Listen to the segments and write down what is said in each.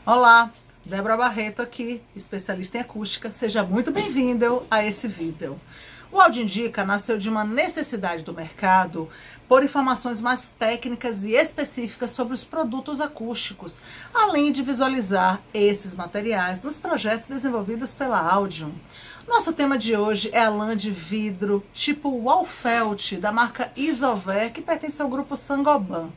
Olá, Débora Barreto aqui, especialista em acústica. Seja muito bem-vindo a esse vídeo. O Áudio Indica nasceu de uma necessidade do mercado por informações mais técnicas e específicas sobre os produtos acústicos, além de visualizar esses materiais nos projetos desenvolvidos pela Audium. Nosso tema de hoje é a lã de vidro tipo Wallfelt, da marca Isover, que pertence ao grupo Saint-Gobain.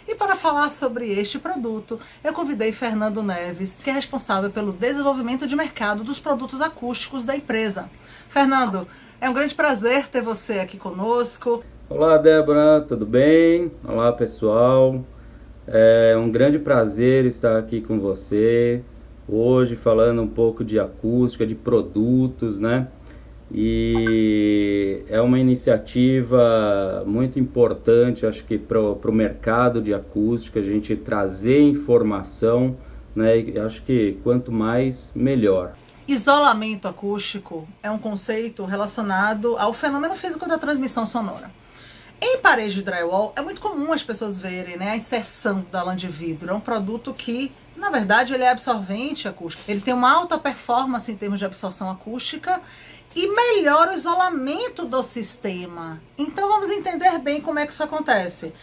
E para falar sobre este produto, eu convidei Fernando Neves, que é responsável pelo desenvolvimento de mercado dos produtos acústicos da empresa. Fernando, é um grande prazer ter você aqui conosco. Olá, Débora, tudo bem? Olá, pessoal. É um grande prazer estar aqui com você hoje falando um pouco de acústica, de produtos, né? E é uma iniciativa muito importante, acho que para o mercado de acústica, a gente trazer informação, né? E acho que quanto mais, melhor. Isolamento acústico é um conceito relacionado ao fenômeno físico da transmissão sonora. Em parede de drywall, é muito comum as pessoas verem, né, a inserção da lã de vidro. É um produto que, na verdade, ele é absorvente acústico. Ele tem uma alta performance em termos de absorção acústica e melhora o isolamento do sistema. Então vamos entender bem como é que isso acontece.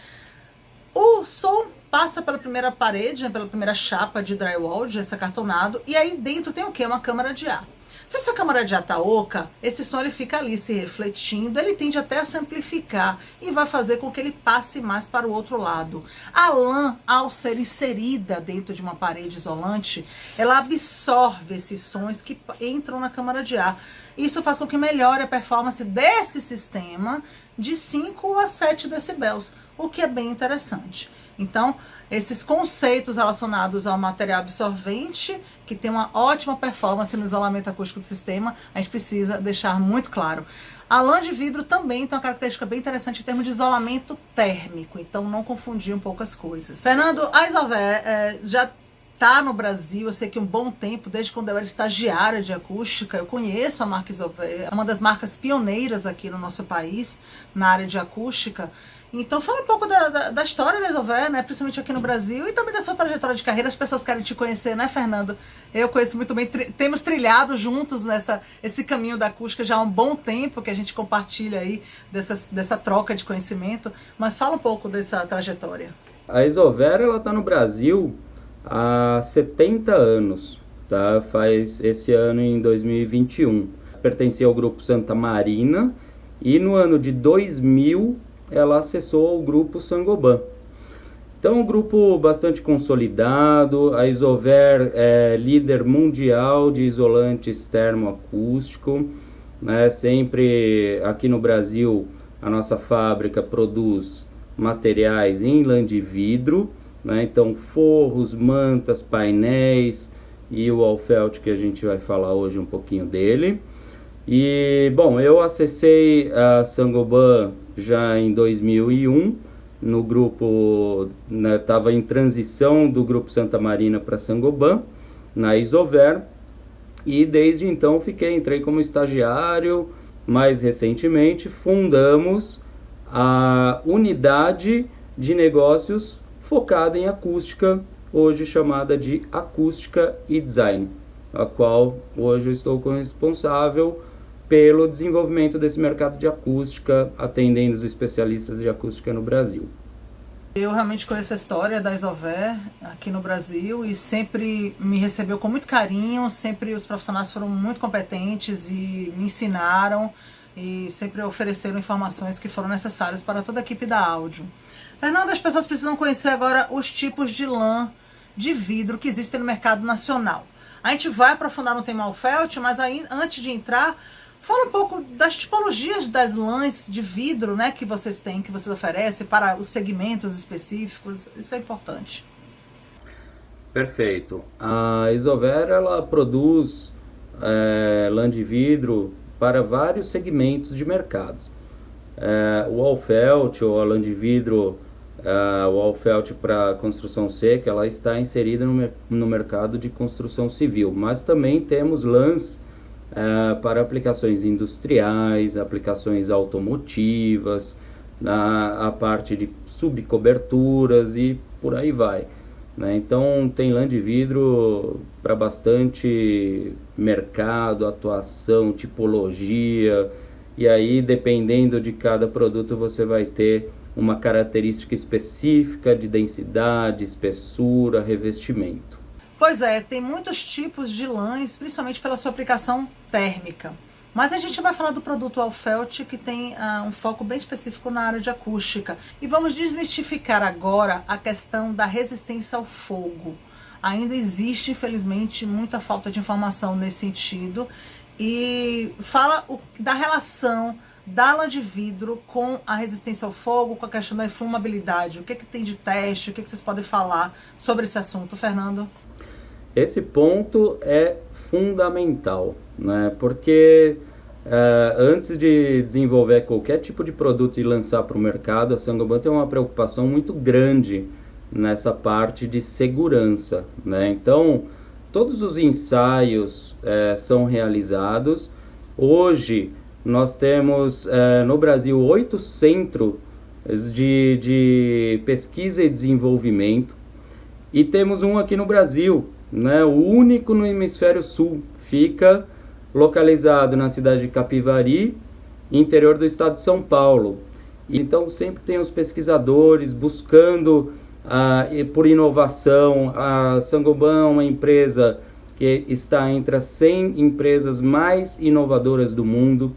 O som passa pela primeira parede, né, pela primeira chapa de drywall, de gesso acartonado, e aí dentro tem o quê? Uma câmara de ar. Se essa câmara de ar tá oca, esse som ele fica ali se refletindo, ele tende até a se amplificar e vai fazer com que ele passe mais para o outro lado. A lã, ao ser inserida dentro de uma parede isolante, ela absorve esses sons que entram na câmara de ar. Isso faz com que melhore a performance desse sistema de 5 a 7 decibéis, o que é bem interessante. Então, esses conceitos relacionados ao material absorvente, que tem uma ótima performance no isolamento acústico do sistema, a gente precisa deixar muito claro. A lã de vidro também tem uma característica bem interessante em termos de isolamento térmico, então não confundir um pouco as coisas. Fernando, a Isover já está no Brasil, eu sei que um bom tempo, desde quando eu era estagiária de acústica, eu conheço a marca Isover, é uma das marcas pioneiras aqui no nosso país, na área de acústica. Então fala um pouco da história da Isover, né, principalmente aqui no Brasil, e também da sua trajetória de carreira. As pessoas querem te conhecer, né, Fernando? Eu conheço muito bem, temos trilhado juntos esse caminho da acústica já há um bom tempo, que a gente compartilha aí dessa troca de conhecimento, mas fala um pouco dessa trajetória. A Isover, ela está no Brasil há 70 anos, tá? Faz esse ano em 2021. Pertencia ao grupo Santa Marina e no ano de 2000 ela acessou o grupo Saint-Gobain. Então, um grupo bastante consolidado. A Isover é líder mundial de isolantes termoacústico, né? Sempre aqui no Brasil, a nossa fábrica produz materiais em lã de vidro, né? Então, forros, mantas, painéis e o Wallfelt, que a gente vai falar hoje um pouquinho dele. E, bom, eu acessei a Saint-Gobain já em 2001, no grupo, né, estava em transição do grupo Santa Marina para Saint-Gobain, na Isover, e desde então entrei como estagiário. Mais recentemente fundamos a unidade de negócios focada em acústica, hoje chamada de Acústica e Design, a qual hoje eu estou como responsável pelo desenvolvimento desse mercado de acústica, atendendo os especialistas de acústica no Brasil. Eu realmente conheço a história da Isover aqui no Brasil e sempre me recebeu com muito carinho, sempre os profissionais foram muito competentes e me ensinaram e sempre ofereceram informações que foram necessárias para toda a equipe da Audium. Fernando, as pessoas precisam conhecer agora os tipos de lã de vidro que existem no mercado nacional. A gente vai aprofundar no tema Wallfelt, mas aí, antes de entrar, fala um pouco das tipologias das lãs de vidro, né, que vocês têm, que vocês oferecem para os segmentos específicos. Isso é importante. Perfeito. A Isover, ela produz lã de vidro para vários segmentos de mercado. O Wallfelt, ou a lã de vidro, o Wallfelt para construção seca, ela está inserida no mercado de construção civil, mas também temos lãs para aplicações industriais, aplicações automotivas, a parte de subcoberturas e por aí vai. né? Então tem lã de vidro para bastante mercado, atuação, tipologia, e aí dependendo de cada produto você vai ter uma característica específica de densidade, espessura, revestimento. Pois é, tem muitos tipos de lãs, principalmente pela sua aplicação térmica. Mas a gente vai falar do produto Allfelt, que tem um foco bem específico na área de acústica. E vamos desmistificar agora a questão da resistência ao fogo. Ainda existe, infelizmente, muita falta de informação nesse sentido. E fala da relação da lã de vidro com a resistência ao fogo, com a questão da inflamabilidade. O que tem de teste? O que vocês podem falar sobre esse assunto, Fernando? Esse ponto é fundamental, né? Porque antes de desenvolver qualquer tipo de produto e lançar para o mercado, a Saint-Gobain tem uma preocupação muito grande nessa parte de segurança, né? Então, todos os ensaios são realizados. Hoje, nós temos no Brasil 8 centros de pesquisa e desenvolvimento, e temos um aqui no Brasil, né, o único no hemisfério sul, fica localizado na cidade de Capivari, interior do estado de São Paulo. Então sempre tem os pesquisadores buscando por inovação. A Saint-Gobain é uma empresa que está entre as 100 empresas mais inovadoras do mundo.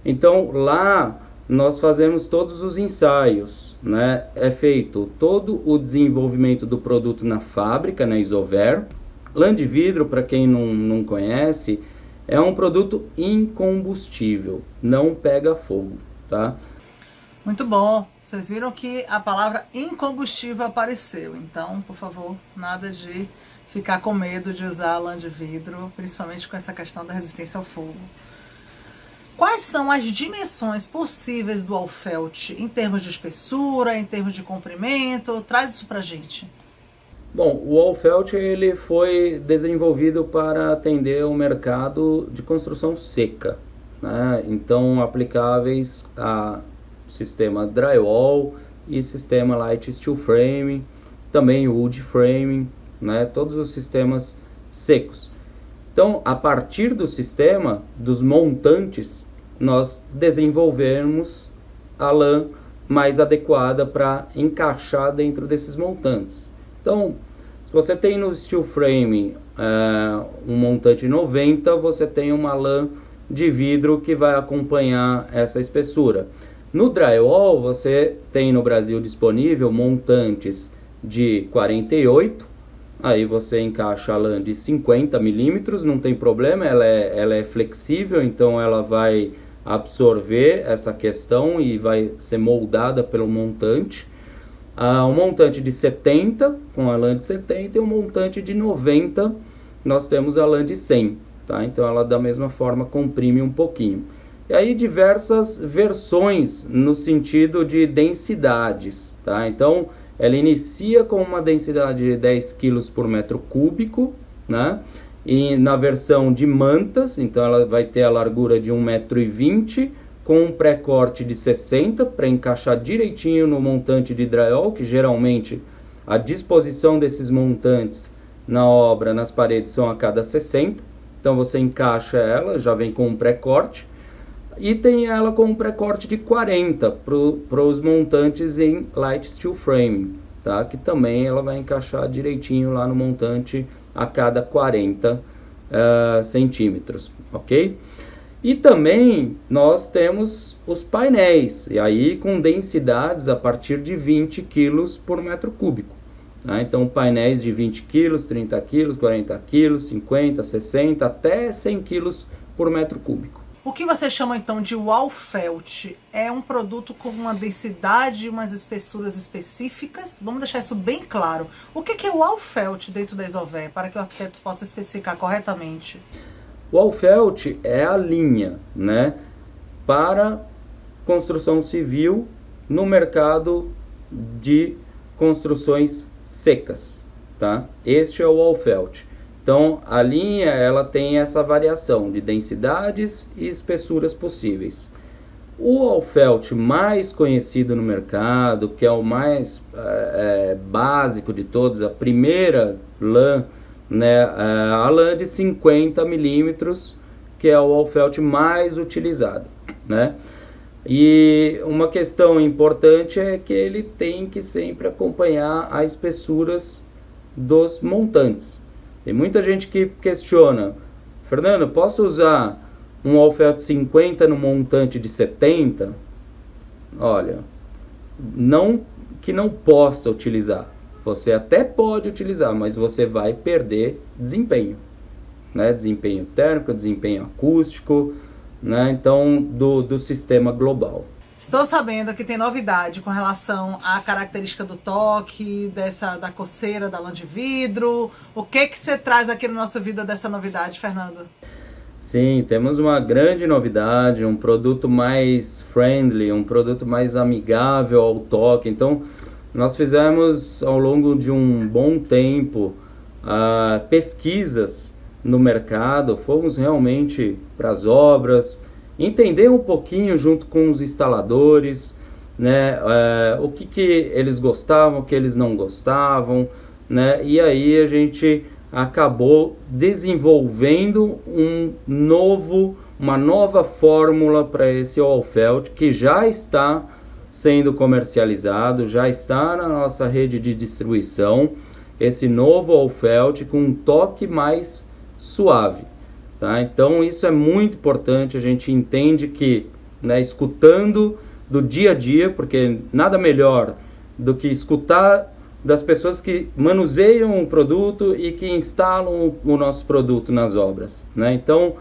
Então lá nós fazemos todos os ensaios, né? É feito todo o desenvolvimento do produto na fábrica, na Isover. Lã de vidro, para quem não conhece, é um produto incombustível, não pega fogo, tá? Muito bom. Vocês viram que a palavra incombustível apareceu. Então, por favor, nada de ficar com medo de usar lã de vidro, principalmente com essa questão da resistência ao fogo. Quais são as dimensões possíveis do Allfelt em termos de espessura, em termos de comprimento? Traz isso pra gente. Bom, o Allfelt ele foi desenvolvido para atender o mercado de construção seca, né? Então aplicáveis a sistema drywall e sistema light steel frame, também wood frame, né? Todos os sistemas secos. Então, a partir do sistema, dos montantes, nós desenvolvemos a lã mais adequada para encaixar dentro desses montantes. Então, se você tem no steel frame um montante 90, você tem uma lã de vidro que vai acompanhar essa espessura. No drywall, você tem no Brasil disponível montantes de 48, aí você encaixa a lã de 50 milímetros, não tem problema, ela é flexível, então ela vai absorver essa questão e vai ser moldada pelo montante. Um montante de 70, com a lã de 70, e um montante de 90, nós temos a lã de 100, tá? Então ela da mesma forma comprime um pouquinho. E aí diversas versões no sentido de densidades, tá? Então ela inicia com uma densidade de 10 kg por metro cúbico, né? E na versão de mantas, então ela vai ter a largura de 1,20 m, com um pré-corte de 60 para encaixar direitinho no montante de drywall, que geralmente a disposição desses montantes na obra, nas paredes, são a cada 60. Então você encaixa ela, já vem com um pré-corte. E tem ela com um pré-corte de 40 para os montantes em light steel frame, tá? Que também ela vai encaixar direitinho lá no montante a cada 40 centímetros, ok? E também nós temos os painéis, e aí com densidades a partir de 20 kg por metro cúbico, tá? Então painéis de 20 kg, 30 kg, 40 kg, 50, 60, até 100 kg por metro cúbico. O que vocês chamam então de Allfelt é um produto com uma densidade e umas espessuras específicas. Vamos deixar isso bem claro. O que é o Allfelt dentro da Isover, para que o arquiteto possa especificar corretamente? O Allfelt é a linha, né, para construção civil no mercado de construções secas, tá? Este é o Allfelt. Então, a linha ela tem essa variação de densidades e espessuras possíveis. O all-felt mais conhecido no mercado, que é o mais básico de todos, a primeira lã, né, a lã de 50 milímetros, que é o all-felt mais utilizado, né? E uma questão importante é que ele tem que sempre acompanhar as espessuras dos montantes. Tem muita gente que questiona: Fernando, posso usar um all-felt 50 no montante de 70? Olha, não que não possa utilizar. Você até pode utilizar, mas você vai perder desempenho, né? Desempenho térmico, desempenho acústico, né? Então, do sistema global. Estou sabendo que tem novidade com relação à característica do toque, da coceira, da lã de vidro. O que você traz aqui no nosso vídeo dessa novidade, Fernando? Sim, temos uma grande novidade, um produto mais friendly, um produto mais amigável ao toque. Então, nós fizemos ao longo de um bom tempo pesquisas no mercado, fomos realmente para as obras, entender um pouquinho junto com os instaladores, né, o que eles gostavam, o que eles não gostavam, né, e aí a gente acabou desenvolvendo uma nova fórmula para esse all-felt que já está sendo comercializado, já está na nossa rede de distribuição, esse novo all-felt com um toque mais suave, tá? Então isso é muito importante, a gente entende que, né, escutando do dia a dia, porque nada melhor do que escutar das pessoas que manuseiam o produto e que instalam o nosso produto nas obras, né? Então,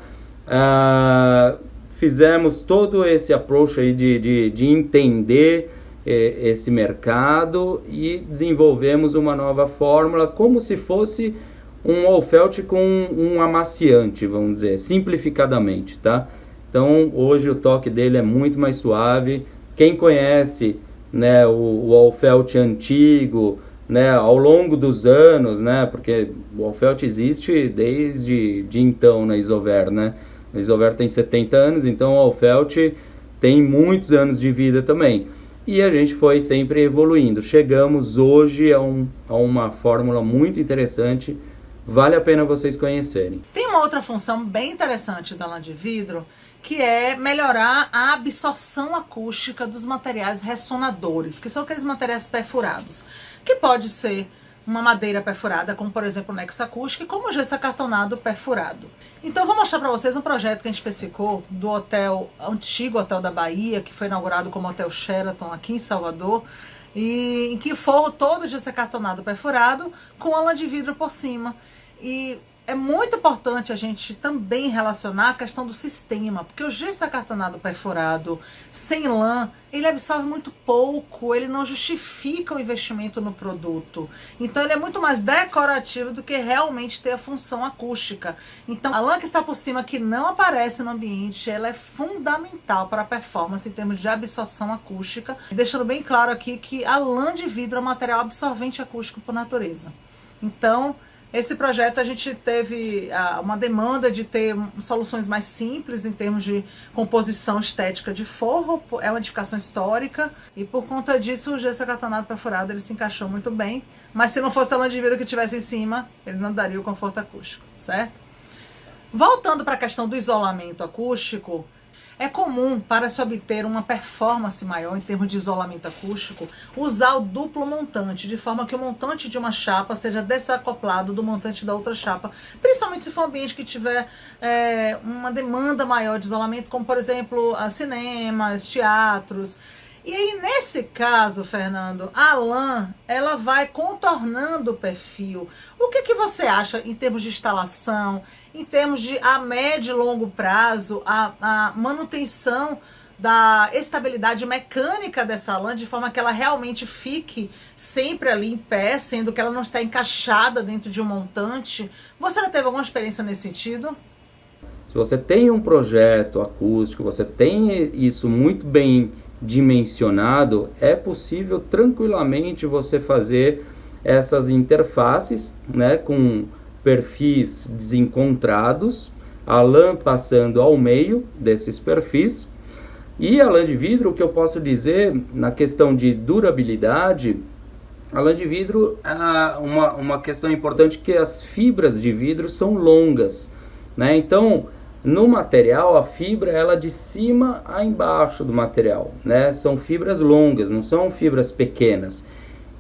fizemos todo esse approach aí de entender esse mercado e desenvolvemos uma nova fórmula, como se fosse um all-felt com um amaciante, vamos dizer, simplificadamente, tá? Então, hoje o toque dele é muito mais suave. Quem conhece, né, o all-felt antigo, né, ao longo dos anos, né, porque o all-felt existe desde então na Isover, né? A Isover tem 70 anos, então o all-felt tem muitos anos de vida também. E a gente foi sempre evoluindo. Chegamos hoje a uma fórmula muito interessante, vale a pena vocês conhecerem. Tem uma outra função bem interessante da lã de vidro, que é melhorar a absorção acústica dos materiais ressonadores, que são aqueles materiais perfurados, que pode ser uma madeira perfurada, como por exemplo o nexo acústico, e como o gesso acartonado perfurado. Então eu vou mostrar para vocês um projeto que a gente especificou do antigo hotel da Bahia, que foi inaugurado como Hotel Sheraton aqui em Salvador, e em que forro todo gesso acartonado perfurado com a lã de vidro por cima. E é muito importante a gente também relacionar a questão do sistema, porque o gesso acartonado perfurado sem lã, ele absorve muito pouco, ele não justifica o investimento no produto. Então ele é muito mais decorativo do que realmente ter a função acústica. Então a lã que está por cima, que não aparece no ambiente, ela é fundamental para a performance em termos de absorção acústica. Deixando bem claro aqui que a lã de vidro é um material absorvente acústico por natureza. Então, esse projeto a gente teve uma demanda de ter soluções mais simples em termos de composição estética de forro, é uma edificação histórica, e por conta disso o gesso acartonado perfurado ele se encaixou muito bem, mas se não fosse a lã de vidro que tivesse em cima, ele não daria o conforto acústico, certo? Voltando para a questão do isolamento acústico, é comum, para se obter uma performance maior em termos de isolamento acústico, usar o duplo montante, de forma que o montante de uma chapa seja desacoplado do montante da outra chapa, principalmente se for um ambiente que tiver uma demanda maior de isolamento, como por exemplo cinemas, teatros. E aí, nesse caso, Fernando, a lã, ela vai contornando o perfil. O que você acha em termos de instalação, em termos de a médio e longo prazo, a manutenção da estabilidade mecânica dessa lã, de forma que ela realmente fique sempre ali em pé, sendo que ela não está encaixada dentro de um montante? Você já teve alguma experiência nesse sentido? Se você tem um projeto acústico, você tem isso muito bem dimensionado, é possível tranquilamente você fazer essas interfaces, né, com perfis desencontrados, a lã passando ao meio desses perfis, E a lã de vidro, o que eu posso dizer na questão de durabilidade, a lã de vidro é uma questão importante, que as fibras de vidro são longas, né? Então, no material, a fibra ela de cima a embaixo do material, né? São fibras longas, não são fibras pequenas.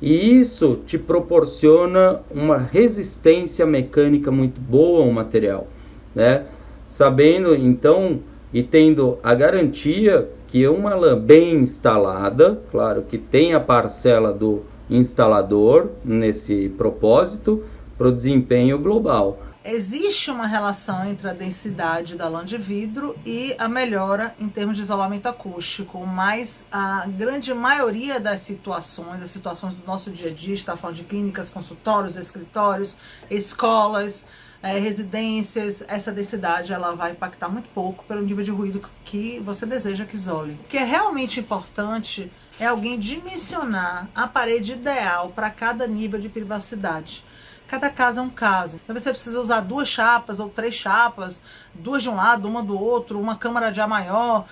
E isso te proporciona uma resistência mecânica muito boa ao material, né? Sabendo então e tendo a garantia que uma lã bem instalada, claro que tem a parcela do instalador nesse propósito, para o desempenho global. Existe uma relação entre a densidade da lã de vidro e a melhora em termos de isolamento acústico, mas a grande maioria das situações do nosso dia a dia, está falando de clínicas, consultórios, escritórios, escolas, residências, essa densidade ela vai impactar muito pouco pelo nível de ruído que você deseja que isole. O que é realmente importante é alguém dimensionar a parede ideal para cada nível de privacidade. Cada caso é um caso. Então você precisa usar 2 chapas ou 3 chapas, 2 de um lado, uma do outro, uma câmara de ar maior,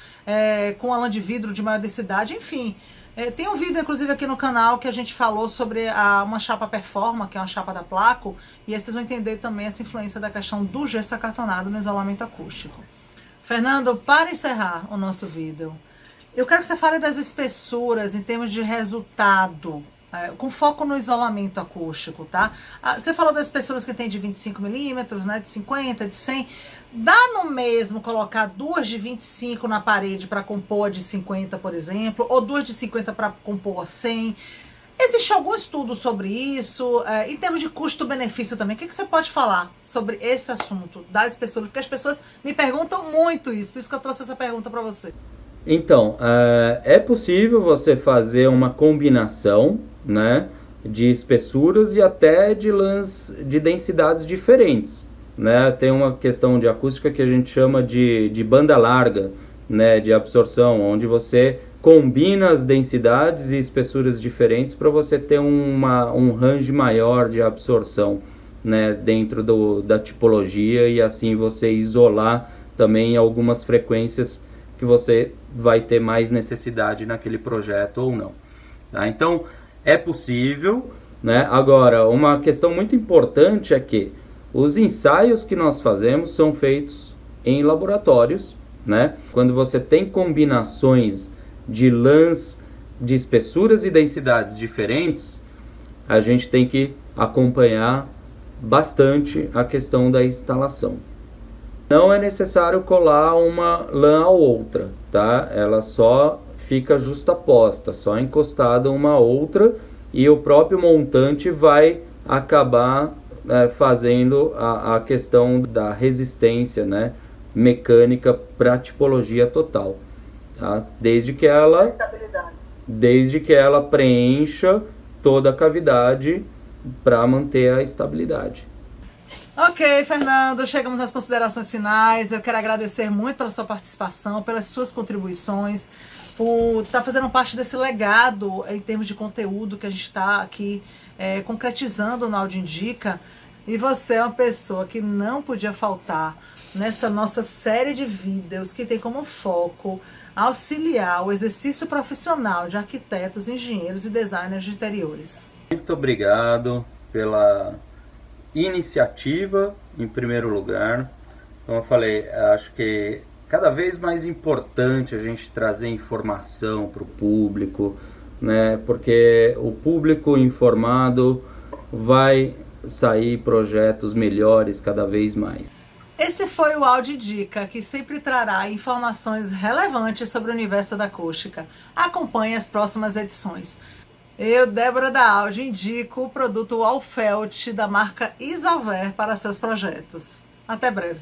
com a lã de vidro de maior densidade, enfim. Tem um vídeo, inclusive, aqui no canal que a gente falou sobre uma chapa Performa, que é uma chapa da Placo, e aí vocês vão entender também essa influência da questão do gesso acartonado no isolamento acústico. Fernando, para encerrar o nosso vídeo, eu quero que você fale das espessuras em termos de resultado, com foco no isolamento acústico, tá? Você falou das espessuras que tem de 25 milímetros, né, de 50, de 100. Dá no mesmo colocar 2 de 25 na parede para compor a de 50, por exemplo, ou 2 de 50 para compor a 100? Existe algum estudo sobre isso? Em termos de custo-benefício também, o que você pode falar sobre esse assunto das espessuras? Porque as pessoas me perguntam muito isso, por isso que eu trouxe essa pergunta para você. Então, é possível você fazer uma combinação, né, de espessuras e até de lãs de densidades diferentes, né? Tem uma questão de acústica que a gente chama de banda larga, né, de absorção, onde você combina as densidades e espessuras diferentes para você ter um range maior de absorção, né, dentro da tipologia, e assim você isolar também algumas frequências que você vai ter mais necessidade naquele projeto ou não, tá? Então, é possível, né? Agora, uma questão muito importante é que os ensaios que nós fazemos são feitos em laboratórios, né? Quando você tem combinações de lãs de espessuras e densidades diferentes, a gente tem que acompanhar bastante a questão da instalação. Não é necessário colar uma lã a outra, tá? Ela só fica justaposta, só encostada uma a outra, e o próprio montante vai acabar fazendo a questão da resistência, né, mecânica para a tipologia total, tá? Desde que ela preencha toda a cavidade para manter a estabilidade. Ok, Fernando, chegamos às considerações finais. Eu quero agradecer muito pela sua participação, pelas suas contribuições, por estar fazendo parte desse legado em termos de conteúdo que a gente está aqui concretizando no Áudio Indica. E você é uma pessoa que não podia faltar nessa nossa série de vídeos que tem como foco auxiliar o exercício profissional de arquitetos, engenheiros e designers de interiores. Muito obrigado pela iniciativa, em primeiro lugar. Como eu falei, acho que cada vez mais importante a gente trazer informação para o público, né? Porque o público informado vai sair projetos melhores cada vez mais. Esse foi o Áudio Dica, que sempre trará informações relevantes sobre o universo da acústica. Acompanhe as próximas edições. Eu, Débora da Áudio, indico o produto Wallfelt da marca Isover para seus projetos. Até breve.